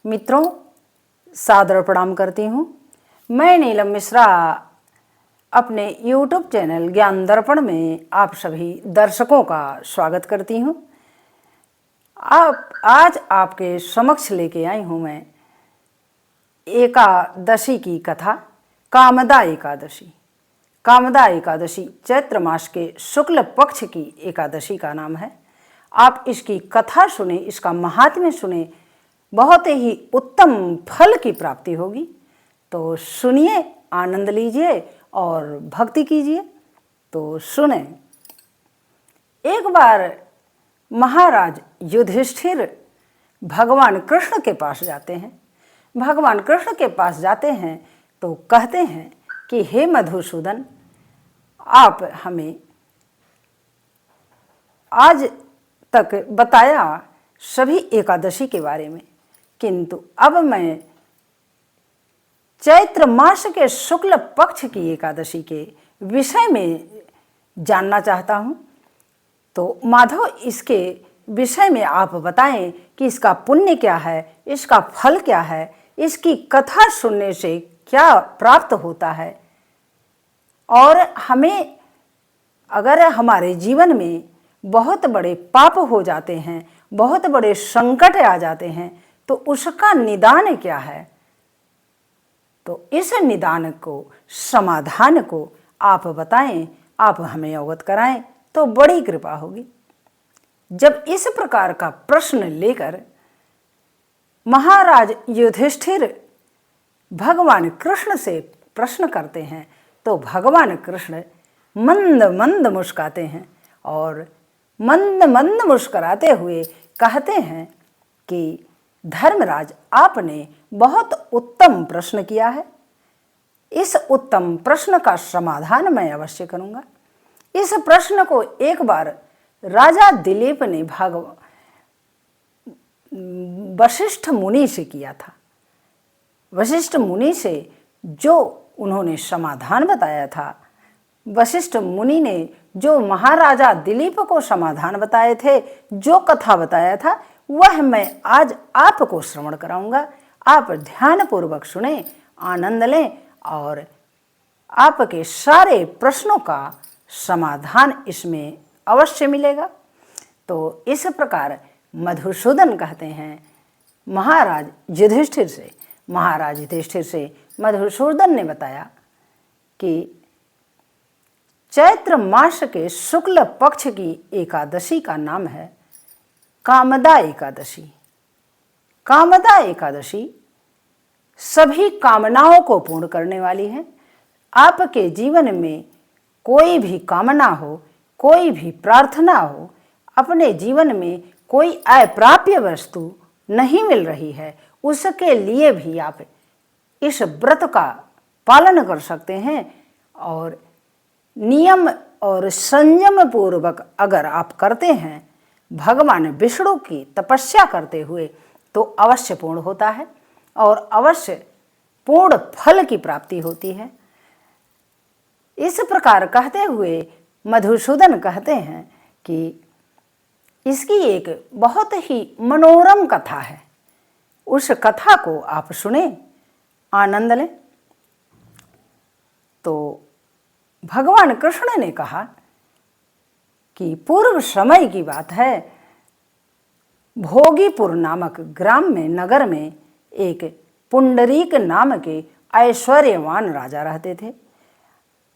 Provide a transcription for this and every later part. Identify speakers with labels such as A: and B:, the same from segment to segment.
A: मित्रों, सादर प्रणाम करती हूँ। मैं नीलम मिश्रा अपने YouTube चैनल ज्ञान दर्पण में आप सभी दर्शकों का स्वागत करती हूँ। आज आपके समक्ष लेके आई हूँ मैं एकादशी की कथा, कामदा एकादशी। कामदा एकादशी चैत्र मास के शुक्ल पक्ष की एकादशी का नाम है। आप इसकी कथा सुने, इसका महात्म्य सुने, बहुत ही उत्तम फल की प्राप्ति होगी। तो सुनिए, आनंद लीजिए और भक्ति कीजिए। तो सुने। एक बार महाराज युधिष्ठिर भगवान कृष्ण के पास जाते हैं। भगवान कृष्ण के पास जाते हैं तो कहते हैं कि हे मधुसूदन, आप हमें आज तक बताया सभी एकादशी के बारे में, किंतु अब मैं चैत्र मास के शुक्ल पक्ष की एकादशी के विषय में जानना चाहता हूँ। तो माधव, इसके विषय में आप बताएं कि इसका पुण्य क्या है, इसका फल क्या है, इसकी कथा सुनने से क्या प्राप्त होता है, और हमें अगर हमारे जीवन में बहुत बड़े पाप हो जाते हैं, बहुत बड़े संकट आ जाते हैं, तो उसका निदान क्या है। तो इस निदान को, समाधान को आप बताएं, आप हमें अवगत कराएं तो बड़ी कृपा होगी। जब इस प्रकार का प्रश्न लेकर महाराज युधिष्ठिर भगवान कृष्ण से प्रश्न करते हैं तो भगवान कृष्ण मंद मंद मुस्काते हैं और मंद मंद मुस्कुराते हुए कहते हैं कि धर्मराज, आपने बहुत उत्तम प्रश्न किया है। इस उत्तम प्रश्न का समाधान मैं अवश्य करूंगा। इस प्रश्न को एक बार राजा दिलीप ने वशिष्ठ मुनि से किया था। वशिष्ठ मुनि से जो उन्होंने समाधान बताया था, वशिष्ठ मुनि ने जो महाराजा दिलीप को समाधान बताए थे, जो कथा बताया था, वह मैं आज आपको श्रवण कराऊंगा। आप ध्यानपूर्वक सुने, आनंद लें और आपके सारे प्रश्नों का समाधान इसमें अवश्य मिलेगा। तो इस प्रकार मधुसूदन कहते हैं महाराज युधिष्ठिर से। महाराज युधिष्ठिर से मधुसूदन ने बताया कि चैत्र मास के शुक्ल पक्ष की एकादशी का नाम है कामदा एकादशी। कामदा एकादशी सभी कामनाओं को पूर्ण करने वाली है। आपके जीवन में कोई भी कामना हो, कोई भी प्रार्थना हो, अपने जीवन में कोई अप्राप्य वस्तु नहीं मिल रही है, उसके लिए भी आप इस व्रत का पालन कर सकते हैं। और नियम और संयम पूर्वक अगर आप करते हैं, भगवान विष्णु की तपस्या करते हुए, तो अवश्य पूर्ण होता है और अवश्य पूर्ण फल की प्राप्ति होती है। इस प्रकार कहते हुए मधुसूदन कहते हैं कि इसकी एक बहुत ही मनोरम कथा है। उस कथा को आप सुने, आनंद लें। तो भगवान कृष्ण ने कहा कि पूर्व समय की बात है, भोगीपुर नामक ग्राम में, नगर में एक पुंडरीक नाम के ऐश्वर्यवान राजा रहते थे।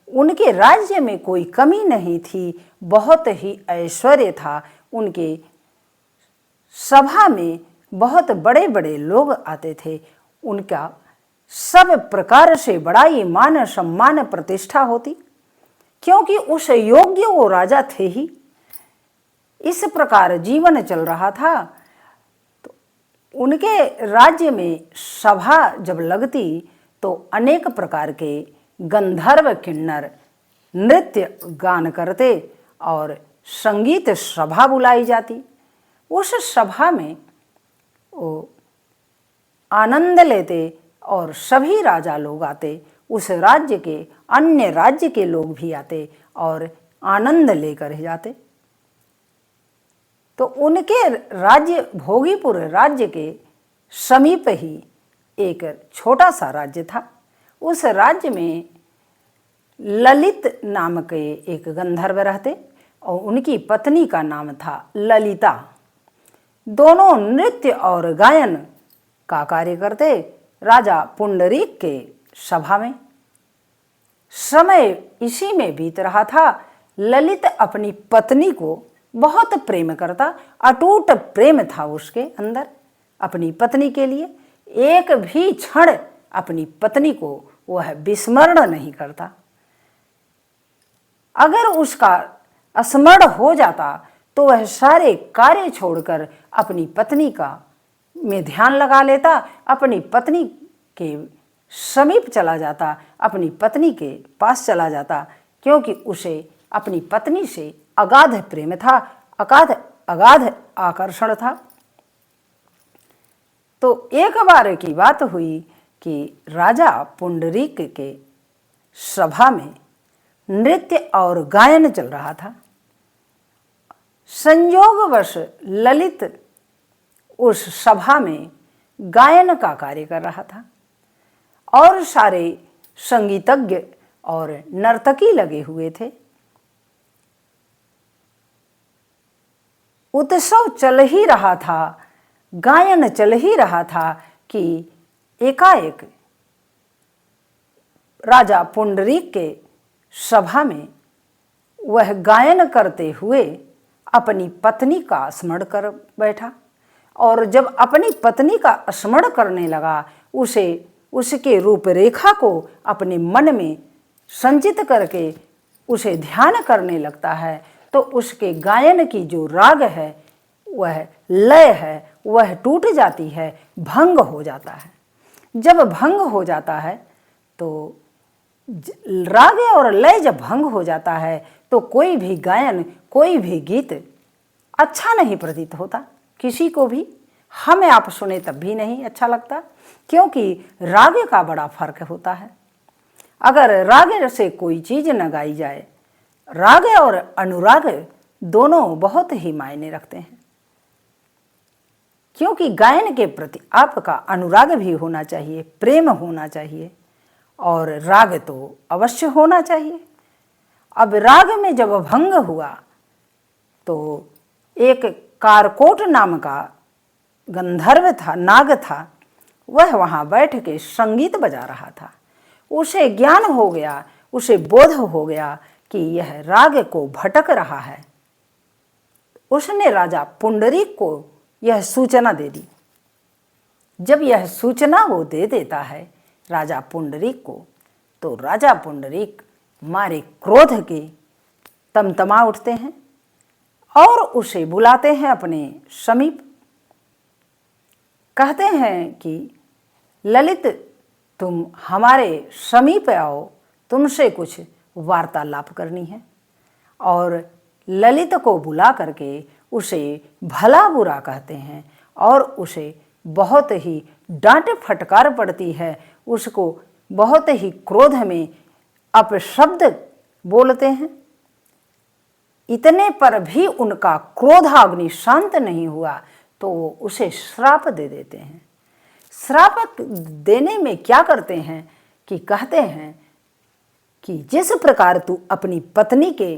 A: उनके राज्य में कोई कमी नहीं थी, बहुत ही ऐश्वर्य था। उनके सभा में बहुत बड़े बड़े लोग आते थे। उनका सब प्रकार से बड़ाई, मान सम्मान, प्रतिष्ठा होती, क्योंकि उस योग्य वो राजा थे ही। इस प्रकार जीवन चल रहा था। तो उनके राज्य में सभा जब लगती तो अनेक प्रकार के गंधर्व किन्नर नृत्य गान करते और संगीत सभा बुलाई जाती। उस सभा में वो आनंद लेते और सभी राजा लोग आते, उस राज्य के अन्य राज्य के लोग भी आते और आनंद लेकर जाते। तो उनके राज्य, भोगीपुर राज्य के समीप ही एक छोटा सा राज्य था। उस राज्य में ललित नाम के एक गंधर्व रहते और उनकी पत्नी का नाम था ललिता। दोनों नृत्य और गायन का कार्य करते राजा पुंडरीक के सभा में। समय इसी में बीत रहा था। ललित अपनी पत्नी को बहुत प्रेम करता, अटूट प्रेम था उसके अंदर अपनी पत्नी के लिए। एक भी क्षण अपनी पत्नी को वह विस्मरण नहीं करता। अगर उसका स्मरण हो जाता तो वह सारे कार्य छोड़कर अपनी पत्नी का में ध्यान लगा लेता, अपनी पत्नी के समीप चला जाता, अपनी पत्नी के पास चला जाता, क्योंकि उसे अपनी पत्नी से अगाध प्रेम था, अगाध आकर्षण था। तो एक बार की बात हुई कि राजा पुंडरीक के सभा में नृत्य और गायन चल रहा था। संयोगवश ललित उस सभा में गायन का कार्य कर रहा था और सारे संगीतज्ञ और नर्तकी लगे हुए थे। उत्सव चल ही रहा था, गायन चल ही रहा था कि एकाएक राजा पुंडरीक के सभा में वह गायन करते हुए अपनी पत्नी का स्मरण कर बैठा। और जब अपनी पत्नी का स्मरण करने लगा, उसे उसके रूपरेखा को अपने मन में संचित करके उसे ध्यान करने लगता है, तो उसके गायन की जो राग है, वह लय है, वह टूट जाती है, भंग हो जाता है। जब भंग हो जाता है तो राग और लय जब भंग हो जाता है तो कोई भी गायन, कोई भी गीत अच्छा नहीं प्रतीत होता किसी को भी। हमें आप सुने तब भी नहीं अच्छा लगता, क्योंकि राग का बड़ा फर्क होता है। अगर राग से कोई चीज़ न गाई जाए, राग और अनुराग दोनों बहुत ही मायने रखते हैं, क्योंकि गायन के प्रति आपका अनुराग भी होना चाहिए, प्रेम होना चाहिए और राग तो अवश्य होना चाहिए। अब राग में जब भंग हुआ तो एक कारकोट नाम का गंधर्व था, नाग था, वह वहाँ बैठ के संगीत बजा रहा था। उसे ज्ञान हो गया, उसे बोध हो गया कि यह राग को भटक रहा है। उसने राजा पुंडरीक को यह सूचना दे दी। जब यह सूचना वो दे देता है राजा पुंडरीक को, तो राजा पुंडरीक मारे क्रोध के तमतमा उठते हैं और उसे बुलाते हैं अपने समीप। कहते हैं कि ललित, तुम हमारे समीप आओ, तुमसे कुछ वार्तालाप करनी है। और ललित को बुला करके उसे भला बुरा कहते हैं और उसे बहुत ही डांट फटकार पड़ती है, उसको बहुत ही क्रोध में अपशब्द बोलते हैं। इतने पर भी उनका क्रोधाग्नि शांत नहीं हुआ तो वो उसे श्राप दे देते हैं। श्राप देने में क्या करते हैं कि कहते हैं कि जिस प्रकार तू अपनी पत्नी के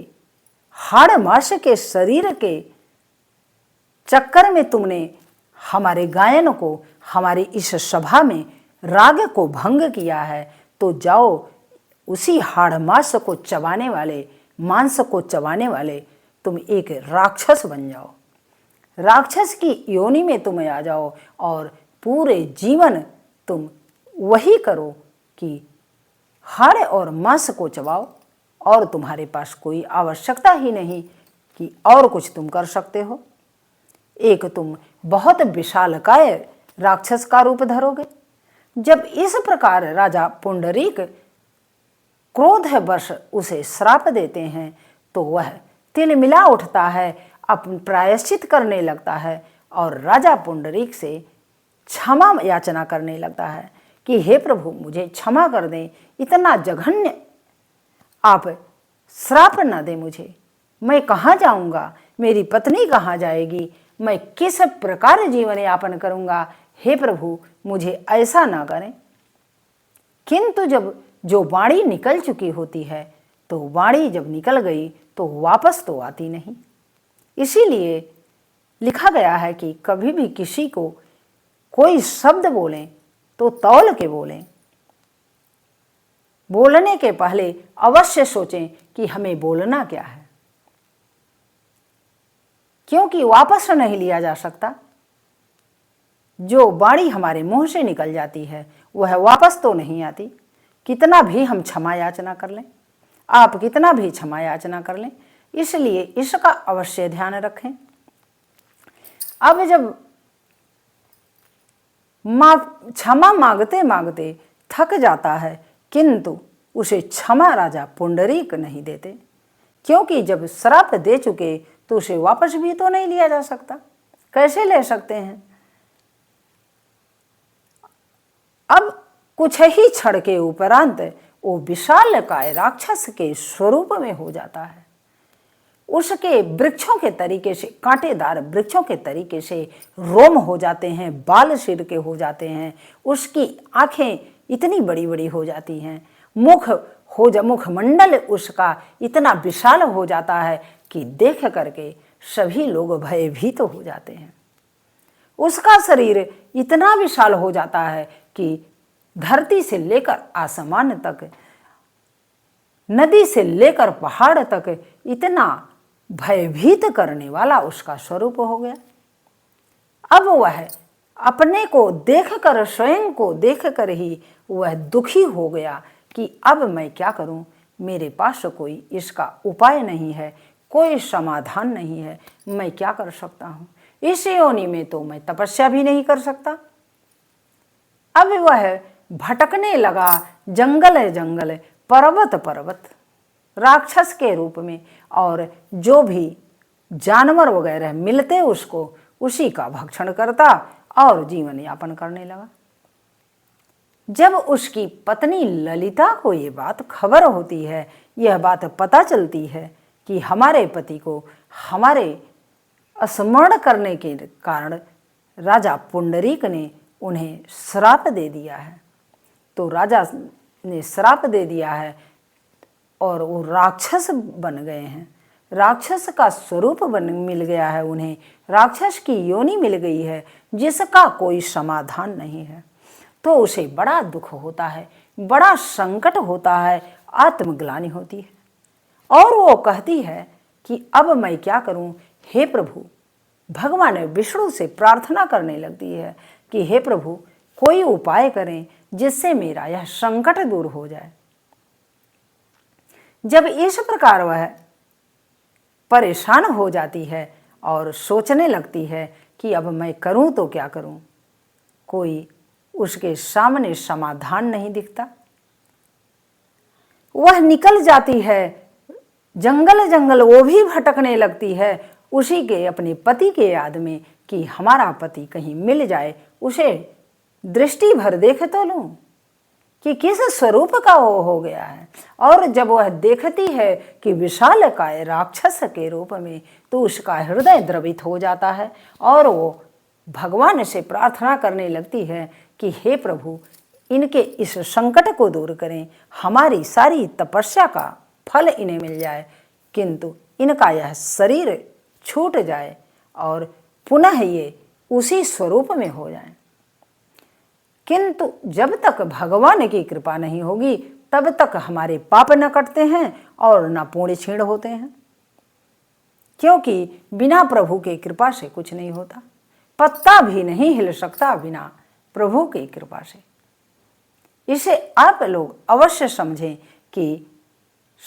A: हाड़ मांस के शरीर के चक्कर में तुमने हमारे गायन को, हमारी इस सभा में राग को भंग किया है, तो जाओ उसी हाड़ मांस को चबाने वाले, मांस को चबाने वाले तुम एक राक्षस बन जाओ, राक्षस की योनि में तुम आ जाओ और पूरे जीवन तुम वही करो कि हाड़ और मांस को चबाओ, और तुम्हारे पास कोई आवश्यकता ही नहीं कि और कुछ तुम कर सकते हो। एक तुम बहुत विशालकाय राक्षस का रूप धरोगे। जब इस प्रकार राजा पुंडरीक क्रोधवश उसे श्राप देते हैं तो वह तिलमिला उठता है, अपन प्रायश्चित करने लगता है और राजा पुंडरीक से क्षमा याचना करने लगता है कि हे प्रभु, मुझे क्षमा कर दें, इतना जघन्य आप श्राप न दें मुझे। मैं कहाँ जाऊँगा, मेरी पत्नी कहाँ जाएगी, मैं किस प्रकार जीवन यापन करूँगा। हे प्रभु मुझे ऐसा ना करें। किंतु जब जो वाणी निकल चुकी होती है तो वाणी जब निकल गई तो वापस तो आती नहीं। इसीलिए लिखा गया है कि कभी भी किसी को कोई शब्द बोलें तो तौल के बोलें। बोलने के पहले अवश्य सोचें कि हमें बोलना क्या है, क्योंकि वापस नहीं लिया जा सकता। जो वाणी हमारे मुंह से निकल जाती है वह वापस तो नहीं आती। कितना भी हम क्षमा याचना कर लें, आप कितना भी क्षमा याचना कर लें, इसलिए इसका अवश्य ध्यान रखें। अब जब क्षमा मांगते मांगते थक जाता है, किंतु उसे क्षमा राजा पुंडरीक नहीं देते, क्योंकि जब श्राप दे चुके तो उसे वापस भी तो नहीं लिया जा सकता। कैसे ले सकते हैं? अब कुछ ही क्षण के उपरांत वो विशालकाय राक्षस के स्वरूप में हो जाता है। उसके वृक्षों के तरीके से, कांटेदार वृक्षों के तरीके से रोम हो जाते हैं, बाल सिर के हो जाते हैं, उसकी आंखें इतनी बड़ी बड़ी हो जाती हैं, मुखमंडल उसका इतना विशाल हो जाता है कि देख करके सभी लोग भयभीत हो जाते हैं। उसका शरीर इतना विशाल हो जाता है कि धरती से लेकर आसमान तक, नदी से लेकर पहाड़ तक इतना भयभीत करने वाला उसका स्वरूप हो गया। अब वह अपने को देखकर, स्वयं को देखकर ही वह दुखी हो गया कि अब मैं क्या करूं, मेरे पास कोई इसका उपाय नहीं है, कोई समाधान नहीं है, मैं क्या कर सकता हूं। इस योनि में तो मैं तपस्या भी नहीं कर सकता। अब वह भटकने लगा जंगल जंगल, पर्वत पर्वत, राक्षस के रूप में, और जो भी जानवर वगैरह मिलते उसको उसी का भक्षण करता और जीवन यापन करने लगा। जब उसकी पत्नी ललिता को ये बात खबर होती है, यह बात पता चलती है कि हमारे पति को हमारे स्मरण करने के कारण राजा पुंडरीक ने उन्हें श्राप दे दिया है, तो राजा ने श्राप दे दिया है और वो राक्षस बन गए हैं। राक्षस का स्वरूप मिल गया है उन्हें, राक्षस की योनि मिल गई है जिसका कोई समाधान नहीं है। तो उसे बड़ा दुख होता है, बड़ा संकट होता है, आत्मग्लानि होती है, और वो कहती है कि अब मैं क्या करूं, हे प्रभु। भगवान विष्णु से प्रार्थना करने लगती है कि हे प्रभु कोई उपाय करें जिससे मेरा यह संकट दूर हो जाए। जब इस प्रकार वह परेशान हो जाती है और सोचने लगती है कि अब मैं करूं तो क्या करूं, कोई उसके सामने समाधान नहीं दिखता। वह निकल जाती है जंगल जंगल, वो भी भटकने लगती है उसी के अपने पति के याद में कि हमारा पति कहीं मिल जाए, उसे दृष्टि भर देख तो लूं कि किस स्वरूप का वो हो गया है। और जब वह देखती है कि विशालकाय राक्षस के रूप में, तो उसका हृदय द्रवित हो जाता है और वो भगवान से प्रार्थना करने लगती है कि हे प्रभु इनके इस संकट को दूर करें, हमारी सारी तपस्या का फल इन्हें मिल जाए, किंतु इनका यह शरीर छूट जाए और पुनः ये उसी स्वरूप में हो जाए। किंतु जब तक भगवान की कृपा नहीं होगी तब तक हमारे पाप न कटते हैं और न पुण्य क्षीण होते हैं, क्योंकि बिना प्रभु के कृपा से कुछ नहीं होता। पत्ता भी नहीं हिल सकता बिना प्रभु की कृपा से। इसे आप लोग अवश्य समझें कि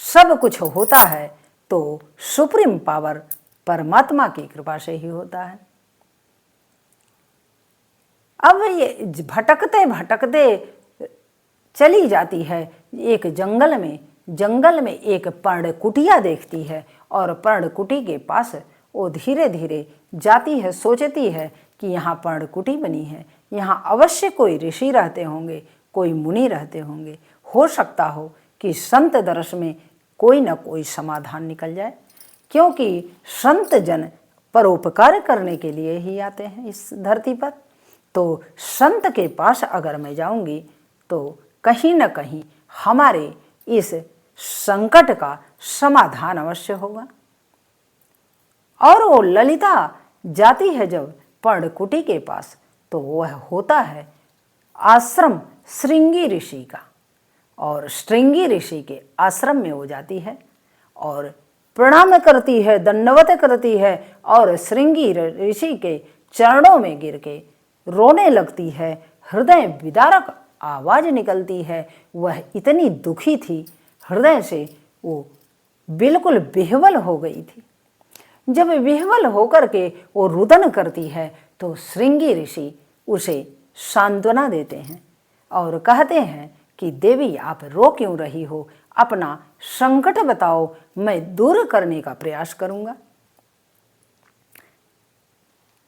A: सब कुछ होता है तो सुप्रीम पावर परमात्मा की कृपा से ही होता है। अब ये भटकते भटकते चली जाती है एक जंगल में एक पर्णकुटिया देखती है, और पर्णकुटी के पास वो धीरे धीरे जाती है, सोचती है कि यहाँ पर्णकुटी बनी है, यहाँ अवश्य कोई ऋषि रहते होंगे, कोई मुनि रहते होंगे, हो सकता हो कि संत दर्श में कोई न कोई समाधान निकल जाए, क्योंकि संत जन परोपकार करने के लिए ही आते हैं इस धरती पर। तो संत के पास अगर मैं जाऊंगी तो कहीं न कहीं हमारे इस संकट का समाधान अवश्य होगा। और वो ललिता जाती है जब पर्णकुटी के पास, तो वह होता है आश्रम श्रृंगी ऋषि का, और श्रृंगी ऋषि के आश्रम में वो जाती है और प्रणाम करती है, दंडवत करती है और श्रृंगी ऋषि के चरणों में गिर के रोने लगती है। हृदय विदारक आवाज निकलती है। वह इतनी दुखी थी, हृदय से वो बिल्कुल विह्वल हो गई थी। जब विह्वल होकर के वो रुदन करती है तो श्रृंगी ऋषि उसे सांत्वना देते हैं और कहते हैं कि देवी, आप रो क्यों रही हो, अपना संकट बताओ, मैं दूर करने का प्रयास करूंगा।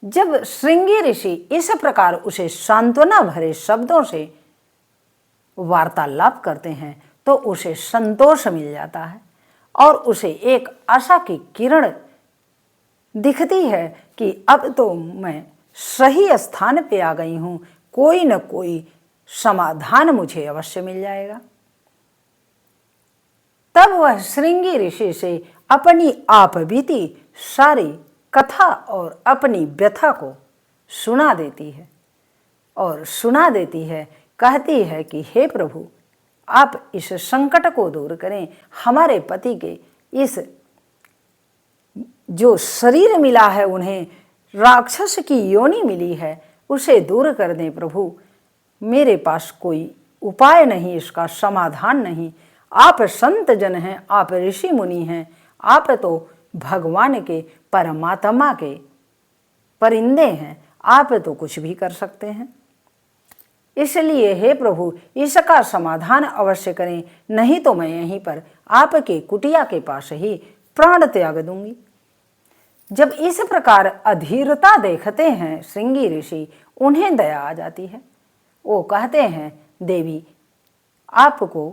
A: जब श्रृंगी ऋषि इस प्रकार उसे सांत्वना भरे शब्दों से वार्तालाप करते हैं तो उसे संतोष मिल जाता है और उसे एक आशा की किरण दिखती है कि अब तो मैं सही स्थान पे आ गई हूं, कोई न कोई समाधान मुझे अवश्य मिल जाएगा। तब वह श्रृंगी ऋषि से अपनी आप बीती सारी कथा और अपनी व्यथा को सुना देती है और सुना देती है, कहती है कि हे प्रभु, आप इस संकट को दूर करें। हमारे पति के इस जो शरीर मिला है, उन्हें राक्षस की योनि मिली है, उसे दूर कर दें प्रभु। मेरे पास कोई उपाय नहीं, इसका समाधान नहीं। आप संत जन हैं, आप ऋषि मुनि हैं, आप तो भगवान के परमात्मा के परिंदे हैं, आप तो कुछ भी कर सकते हैं। इसलिए हे प्रभु, इसका समाधान अवश्य करें, नहीं तो मैं यहीं पर आपके कुटिया के पास ही प्राण त्याग दूंगी। जब इस प्रकार अधीरता देखते हैं श्रृंगी ऋषि, उन्हें दया आ जाती है। वो कहते हैं, देवी, आपको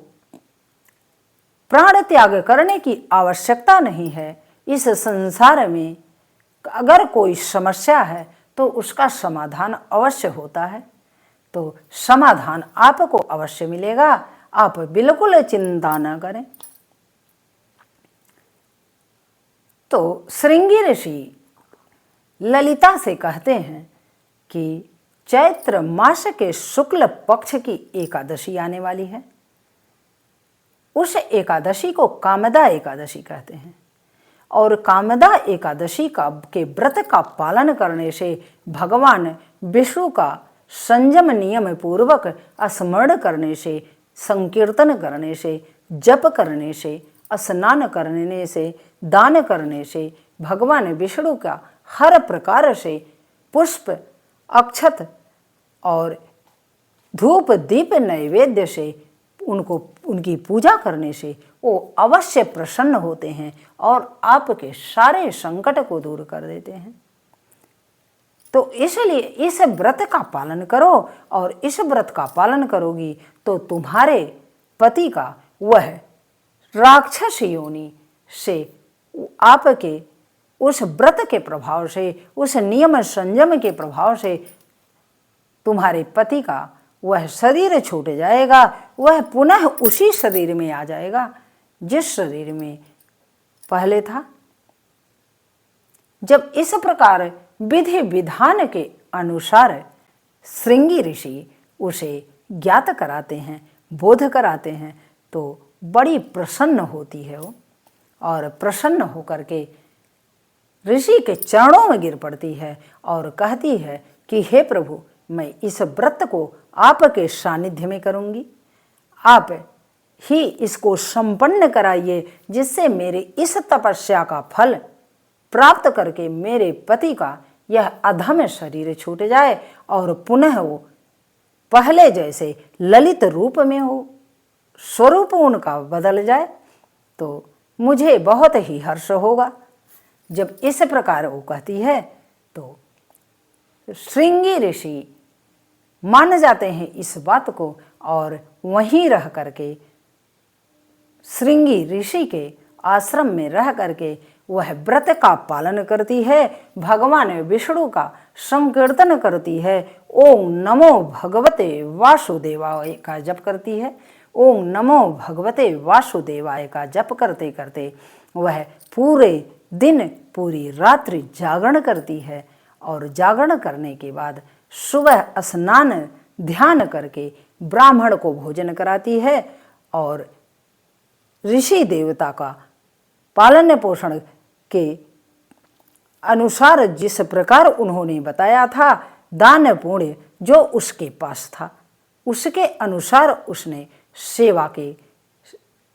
A: प्राण त्याग करने की आवश्यकता नहीं है। इस संसार में अगर कोई समस्या है तो उसका समाधान अवश्य होता है, तो समाधान आपको अवश्य मिलेगा, आप बिल्कुल चिंता न करें। तो श्रृंगी ऋषि ललिता से कहते हैं कि चैत्र मास के शुक्ल पक्ष की एकादशी आने वाली है। उस एकादशी को कामदा एकादशी कहते हैं और कामदा एकादशी के व्रत का पालन करने से भगवान विष्णु का संयम नियम पूर्वक स्मरण करने से, संकीर्तन करने से, जप करने से, स्नान करने से, दान करने से भगवान विष्णु का हर प्रकार से पुष्प, अक्षत और धूप दीप नैवेद्य से उनकी पूजा करने से वो अवश्य प्रसन्न होते हैं और आपके सारे संकट को दूर कर देते हैं। तो इसलिए इस व्रत का पालन करो और इस व्रत का पालन करोगी तो तुम्हारे पति का वह राक्षस योनि से आपके उस व्रत के प्रभाव से, उस नियम संयम के प्रभाव से तुम्हारे पति का वह शरीर छूट जाएगा। वह पुनः उसी शरीर में आ जाएगा जिस शरीर में पहले था। जब इस प्रकार विधि विधान के अनुसार श्रृंगी ऋषि उसे ज्ञात कराते हैं, बोध कराते हैं, तो बड़ी प्रसन्न होती है वो और प्रसन्न होकर के ऋषि के चरणों में गिर पड़ती है और कहती है कि हे प्रभु, मैं इस व्रत को आपके सानिध्य में करूंगी, आप ही इसको संपन्न कराइए जिससे मेरे इस तपस्या का फल प्राप्त करके मेरे पति का यह अधम शरीर छूट जाए और पुनः वो पहले जैसे ललित रूप में हो, स्वरूप उनका बदल जाए, तो मुझे बहुत ही हर्ष होगा। जब इस प्रकार वो कहती है तो श्रृंगी ऋषि मान जाते हैं इस बात को और वहीं रह करके श्रृंगी ऋषि के आश्रम में रह करके वह व्रत का पालन करती है, भगवान विष्णु का संकीर्तन करती है, ओम नमो भगवते वासुदेवाय का जप करती है, ओम नमो भगवते वासुदेवाय का जप करते करते वह पूरे दिन पूरी रात्रि जागरण करती है और जागरण करने के बाद सुबह स्नान ध्यान करके ब्राह्मण को भोजन कराती है और ऋषि देवता का पालन पोषण के अनुसार जिस प्रकार उन्होंने बताया था दान पुण्य जो उसके पास था उसके अनुसार उसने सेवा के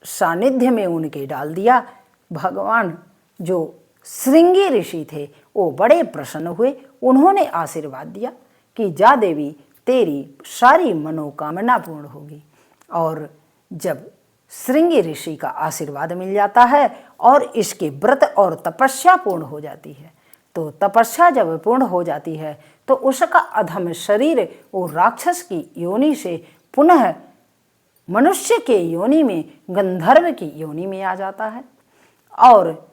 A: सानिध्य में उनके डाल दिया। भगवान जो श्रृंगी ऋषि थे वो बड़े प्रसन्न हुए, उन्होंने आशीर्वाद दिया कि जा देवी तेरी सारी मनोकामना पूर्ण होगी। और जब श्रृंगी ऋषि का आशीर्वाद मिल जाता है और इसके व्रत और तपस्या पूर्ण हो जाती है, तो तपस्या जब पूर्ण हो जाती है तो उसका अधम शरीर वो राक्षस की योनि से पुनः मनुष्य के योनि में, गंधर्व की योनि में आ जाता है और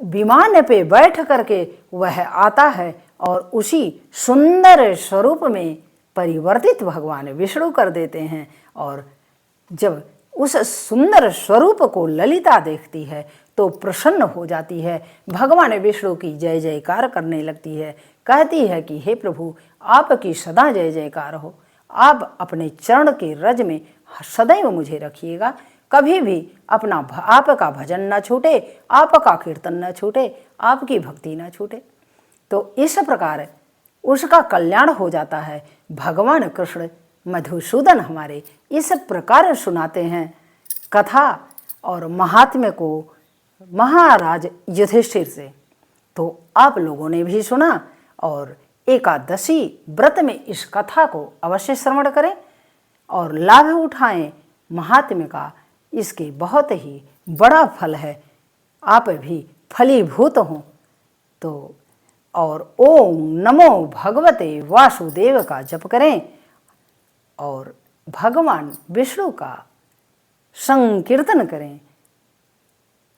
A: विमान पे बैठ करके वह आता है और उसी सुंदर स्वरूप में परिवर्तित भगवान विष्णु कर देते हैं। और जब उस सुंदर स्वरूप को ललिता देखती है तो प्रसन्न हो जाती है, भगवान विष्णु की जय जयकार करने लगती है, कहती है कि हे प्रभु आपकी सदा जय जयकार हो, आप अपने चरण के रज में सदैव मुझे रखिएगा, कभी भी अपना आपका भजन न छूटे, आपका कीर्तन न छूटे, आपकी भक्ति न छूटे। तो इस प्रकार उसका कल्याण हो जाता है। भगवान कृष्ण मधुसूदन हमारे इस प्रकार सुनाते हैं कथा और महात्म्य को महाराज युधिष्ठिर से। तो आप लोगों ने भी सुना और एकादशी व्रत में इस कथा को अवश्य श्रवण करें और लाभ उठाएं महात्म्य का। इसके बहुत ही बड़ा फल है, आप भी फलीभूत हों। तो और ओम नमो भगवते वासुदेव का जप करें और भगवान विष्णु का संकीर्तन करें,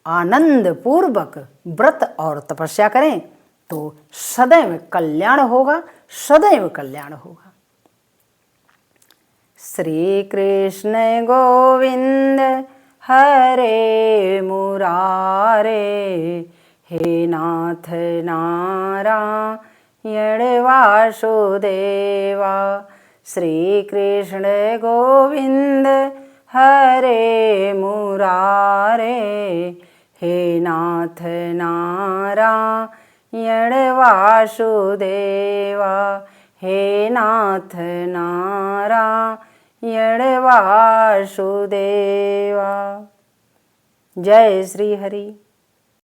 A: आनंद पूर्वक व्रत और तपस्या करें तो सदैव कल्याण होगा, सदैव कल्याण होगा। श्री कृष्ण गोविंद हरे मुरारे, हे नाथ नारायण वासुदेवा। श्री कृष्ण गोविंद हरे मुरारे, हे नाथ नारायण वासुदेवा, हे नाथ नारायण वासुदेवा। जय श्री हरि।